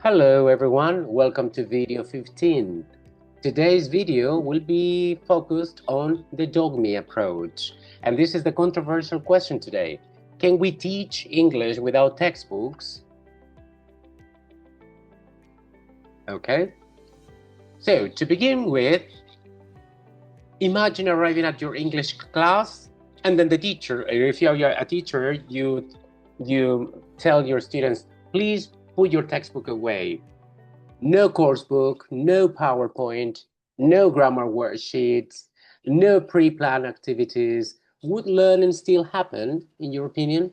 Hello everyone, welcome to video 15. Today's video will be focused on the Dogme approach. And this is the controversial question today. Can we teach English without textbooks? Okay, so to begin with, imagine arriving at your English class and then the teacher, if you're a teacher, you tell your students, please put your textbook away. No course book, no PowerPoint, no grammar worksheets, no pre-planned activities. Would learning still happen, in your opinion?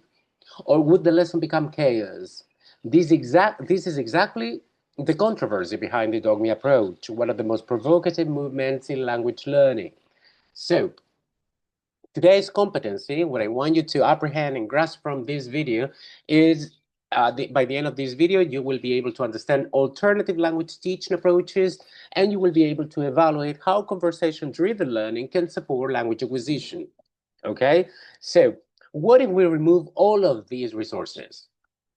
Or would the lesson become chaos? This is exactly the controversy behind the Dogme approach, one of the most provocative movements in language learning. So, today's competency, what I want you to apprehend and grasp from this video is by the end of this video, you will be able to understand alternative language teaching approaches, and you will be able to evaluate how conversation-driven learning can support language acquisition. Okay, so what if we remove all of these resources?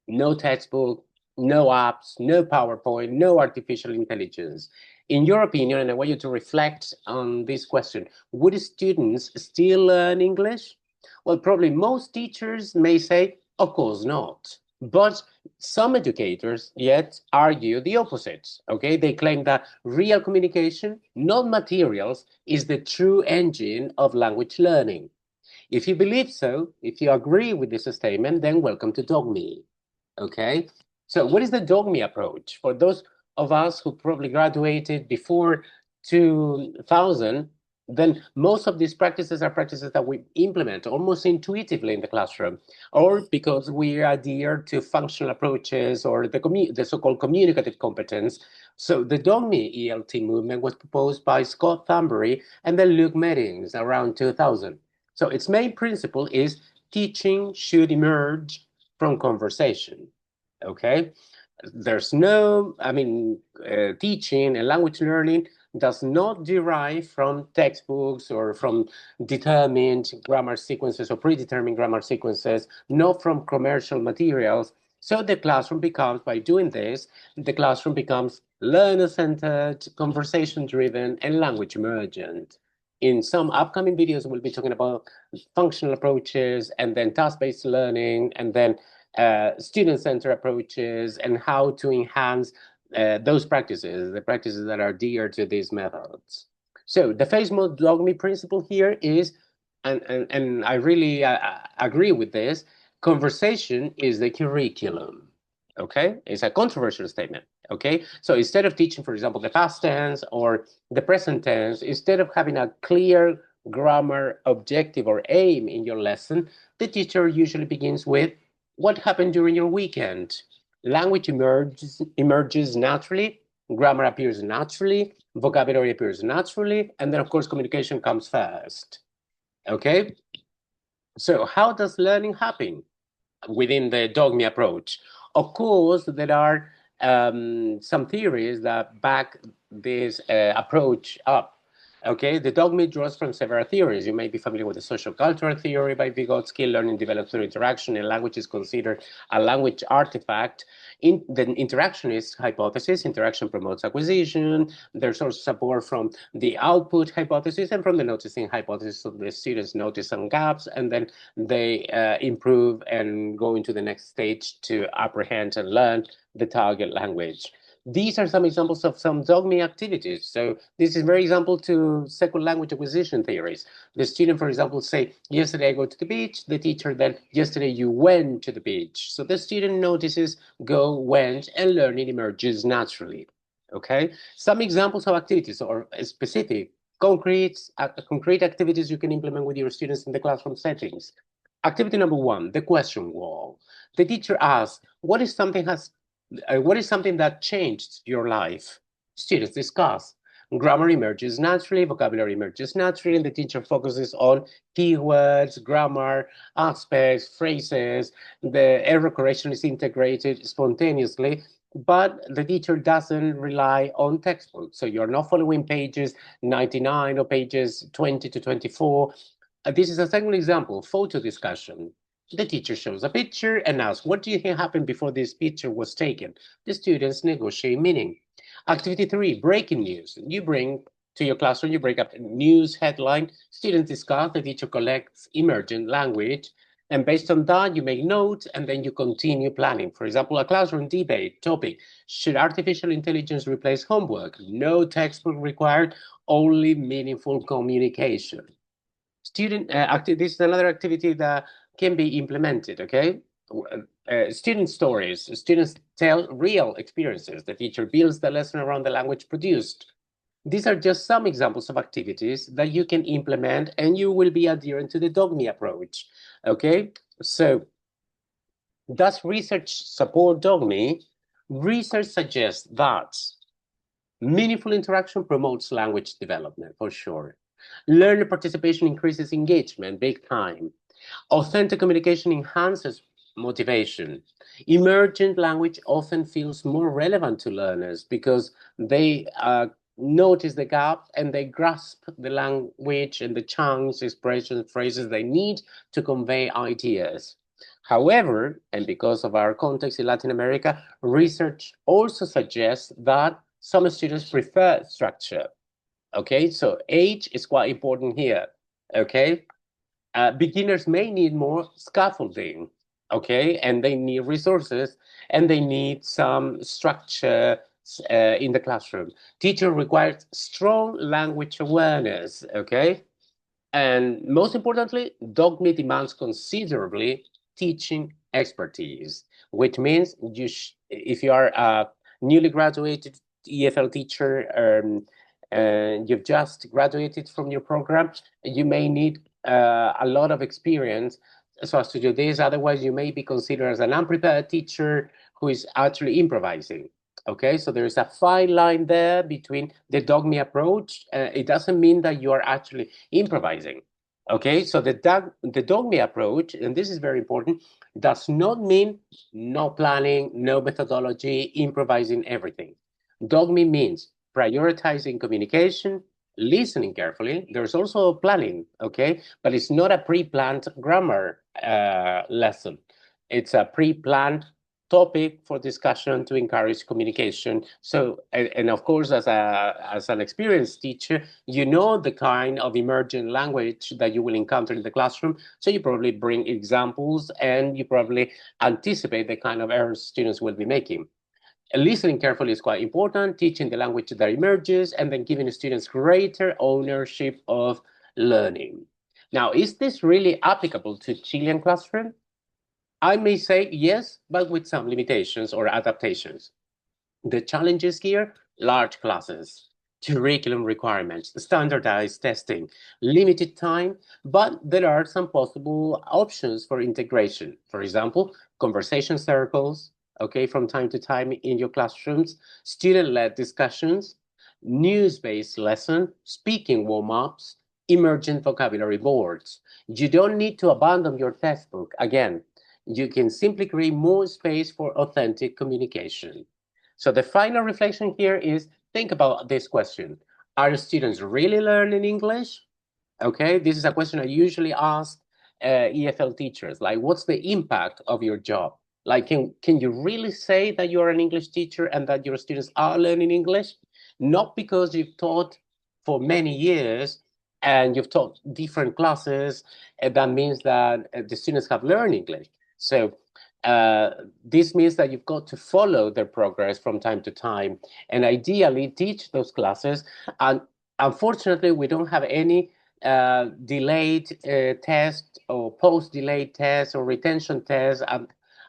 No textbook, no apps, no PowerPoint, no artificial intelligence. In your opinion, and I want you to reflect on this question, would students still learn English? Well, probably most teachers may say, of course not. But some educators yet argue the opposite. Okay, they claim that real communication, not materials, is the true engine of language learning. If you believe so, if you agree with this statement, then welcome to Dogme. Okay, so what is the Dogme approach? For those of us who probably graduated before 2000, then most of these practices are practices that we implement almost intuitively in the classroom, or because we adhere to functional approaches or the so-called communicative competence. So the Dogme ELT movement was proposed by Scott Thunberg and then Luke Meddings around 2000. So its main principle is teaching should emerge from conversation. Okay, there's no, teaching and language learning does not derive from textbooks or from determined grammar sequences or predetermined grammar sequences, not from commercial materials. So the classroom becomes, by doing this, the classroom becomes learner-centered, conversation-driven, and language emergent. In some upcoming videos, we'll be talking about functional approaches and then task-based learning and then student-centered approaches and how to enhance those practices, the practices that are dear to these methods. So the famous Dogme principle here is, and I really agree with this, conversation is the curriculum. Okay, it's a controversial statement. Okay, so instead of teaching, for example, the past tense or the present tense, instead of having a clear grammar objective or aim in your lesson, the teacher usually begins with what happened during your weekend. Language emerges naturally, grammar appears naturally, vocabulary appears naturally, and then, of course, communication comes first. Okay? So, how does learning happen within the Dogme approach? Of course, there are some theories that back this approach up. Okay, the Dogme draws from several theories. You may be familiar with the social cultural theory by Vygotsky. Learning develops through interaction, and language is considered a language artifact. In the interactionist hypothesis, interaction promotes acquisition. There's also support from the output hypothesis and from the noticing hypothesis. So the students notice some gaps, and then they improve and go into the next stage to apprehend and learn the target language. These are some examples of some Dogme activities. So this is very example to second language acquisition theories. The student, for example, say, yesterday I go to the beach. The teacher then, yesterday you went to the beach. So the student notices go, went, and learning emerges naturally. Okay? Some examples of activities or specific concrete activities you can implement with your students in the classroom settings. Activity number 1, the question wall. The teacher asks, what is something that changed your life? Students discuss. Grammar emerges naturally, vocabulary emerges naturally, and the teacher focuses on keywords, grammar, aspects, phrases. The error correction is integrated spontaneously, but the teacher doesn't rely on textbooks. So you're not following pages 99 or pages 20 to 24. This is a second example, photo discussion. The teacher shows a picture and asks, what do you think happened before this picture was taken? The students negotiate meaning. Activity 3, breaking news. You bring to your classroom, you break up a news headline, students discuss, the teacher collects emergent language, and based on that, you make notes and then you continue planning. For example, a classroom debate topic, should artificial intelligence replace homework? No textbook required, only meaningful communication. This is another activity that can be implemented, okay? Student stories. Students tell real experiences. The teacher builds the lesson around the language produced. These are just some examples of activities that you can implement and you will be adherent to the Dogme approach, okay? So, does research support Dogme? Research suggests that meaningful interaction promotes language development, for sure. Learner participation increases engagement, big time. Authentic communication enhances motivation. Emergent language often feels more relevant to learners because they notice the gap and they grasp the language and the chunks, expressions, phrases they need to convey ideas. However, and because of our context in Latin America, research also suggests that some students prefer structure. Okay, so age is quite important here. Okay, beginners may need more scaffolding, okay, and they need resources and they need some structure in the classroom. Teacher requires strong language awareness, okay, and most importantly, Dogme demands considerably teaching expertise, which means if you are a newly graduated EFL teacher and you've just graduated from your program, you may need a lot of experience so as to do this. Otherwise, you may be considered as an unprepared teacher who is actually improvising. Okay, so there is a fine line there between the Dogme approach. It doesn't mean that you are actually improvising. Okay, so the Dogme approach, and this is very important, does not mean no planning, no methodology, improvising everything. Dogme means prioritizing communication, listening carefully. There's also planning, okay, but it's not a pre-planned grammar lesson. It's a pre-planned topic for discussion to encourage communication. So, and of course, as an experienced teacher, you know the kind of emergent language that you will encounter in the classroom. So you probably bring examples and you probably anticipate the kind of errors students will be making. Listening carefully is quite important, teaching the language that emerges, and then giving students greater ownership of learning. Now, is this really applicable to Chilean classroom? I may say yes, but with some limitations or adaptations. The challenges here, large classes, curriculum requirements, standardized testing, limited time, but there are some possible options for integration. For example, conversation circles, okay, from time to time in your classrooms, student-led discussions, news-based lesson, speaking warm-ups, emergent vocabulary boards. You don't need to abandon your textbook. Again, you can simply create more space for authentic communication. So the final reflection here is think about this question. Are students really learning English? Okay, this is a question I usually ask EFL teachers. Like, what's the impact of your job? Like, can you really say that you're an English teacher and that your students are learning English? Not because you've taught for many years and you've taught different classes, that means that the students have learned English. So this means that you've got to follow their progress from time to time and ideally teach those classes. And unfortunately, we don't have any delayed test or post-delayed test or retention test,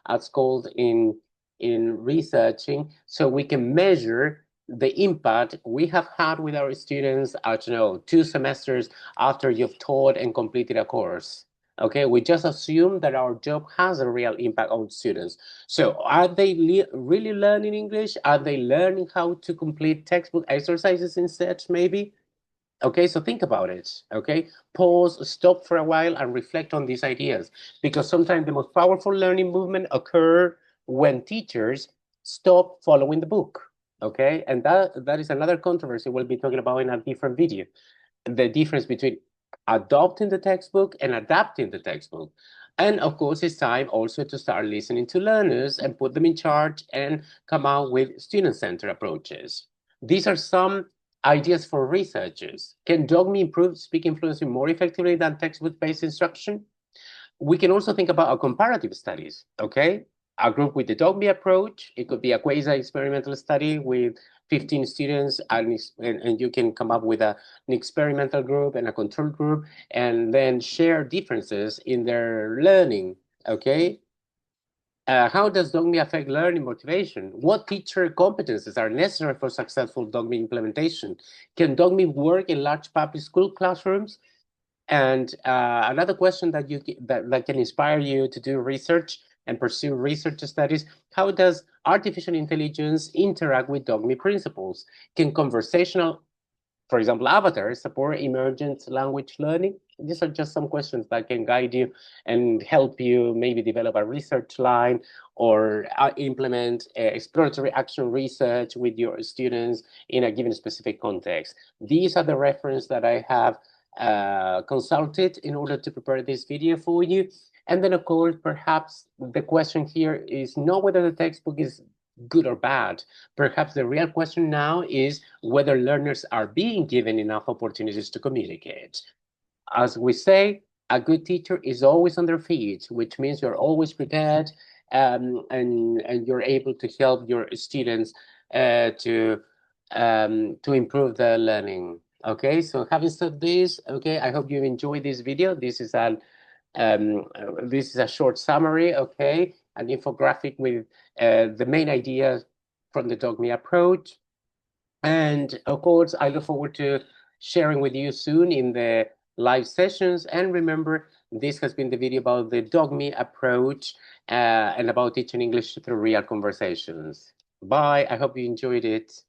as called in researching, so we can measure the impact we have had with our students, I don't know, 2 semesters after you've taught and completed a course. Okay, we just assume that our job has a real impact on students. So are they really learning English? Are they learning how to complete textbook exercises instead, maybe? Okay, so think about it, okay? Pause, stop for a while and reflect on these ideas, because sometimes the most powerful learning movement occur when teachers stop following the book, okay? And that is another controversy we'll be talking about in a different video. The difference between adopting the textbook and adapting the textbook. And of course, it's time also to start listening to learners and put them in charge and come out with student-centered approaches. These are some ideas for researchers. Can Dogme improve speaking fluency more effectively than textbook-based instruction? We can also think about our comparative studies, okay? A group with the Dogme approach, it could be a quasi-experimental study with 15 students, and you can come up with an experimental group and a control group, and then share differences in their learning, okay? How does Dogme affect learning motivation? What teacher competences are necessary for successful Dogme implementation? Can Dogme work in large public school classrooms? And another question that that can inspire you to do research and pursue research studies: how does artificial intelligence interact with Dogme principles? Can conversational, for example, avatars support emergent language learning? These are just some questions that can guide you and help you maybe develop a research line or implement exploratory action research with your students in a given specific context. These are the references that I have consulted in order to prepare this video for you. And then, of course, perhaps the question here is not whether the textbook is good or bad. Perhaps the real question now is whether learners are being given enough opportunities to communicate. As we say, a good teacher is always on their feet, which means you're always prepared, and you're able to help your students to improve their learning. Okay, so having said this, okay, I hope you enjoyed this video. This is a short summary, okay, an infographic with the main ideas from the Dogme approach. And of course, I look forward to sharing with you soon in the live sessions. And remember, this has been the video about the Dogme approach and about teaching English through real conversations. Bye. I hope you enjoyed it.